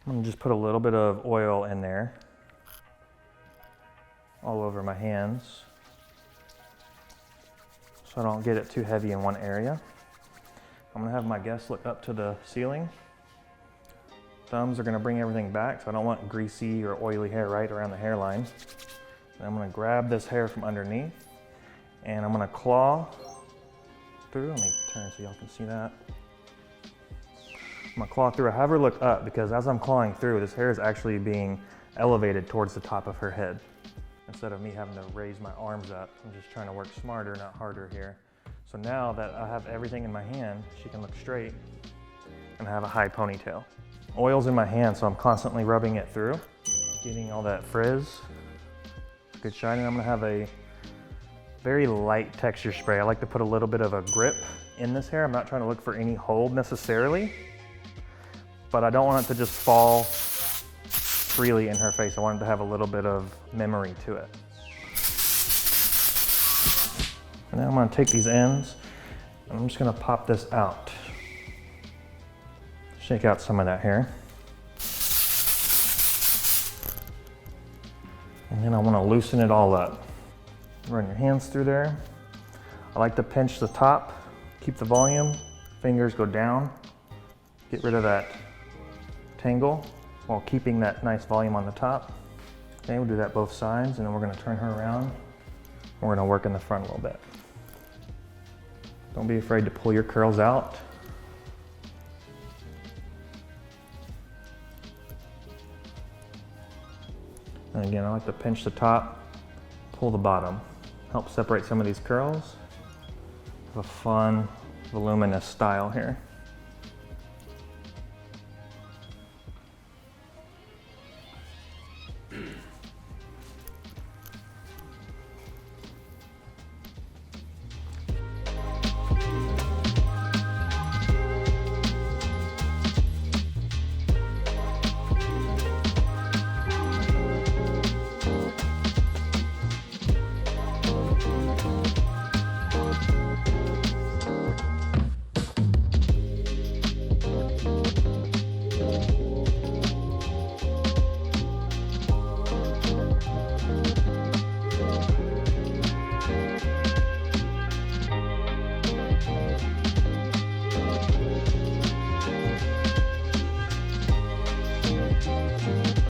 I'm gonna just put a little bit of oil in there, all over my hands, so I don't get it too heavy in one area. I'm gonna have my guests look up to the ceiling. Thumbs are gonna bring everything back, so I don't want greasy or oily hair right around the hairline. And I'm gonna grab this hair from underneath, and I'm gonna claw through. Let me turn so y'all can see that. I'm gonna claw through. I have her look up because as I'm clawing through, this hair is actually being elevated towards the top of her head. Instead of me having to raise my arms up, I'm just trying to work smarter, not harder here. So now that I have everything in my hand, she can look straight and have a high ponytail. Oil's in my hand, so I'm constantly rubbing it through, getting all that frizz. Good shine, and I'm gonna have a very light texture spray. I like to put a little bit of a grip in this hair. I'm not trying to look for any hold necessarily, but I don't want it to just fall freely in her face. I want it to have a little bit of memory to it. And now I'm gonna take these ends and I'm just gonna pop this out. Shake out some of that hair. And then I wanna loosen it all up. Run your hands through there. I like to pinch the top, keep the volume, fingers go down, get rid of that tangle while keeping that nice volume on the top. Okay, we'll do that both sides, and then we're gonna turn her around. We're gonna work in the front a little bit. Don't be afraid to pull your curls out. And again, I like to pinch the top, pull the bottom. Help separate some of these curls. Have a fun, voluminous style here.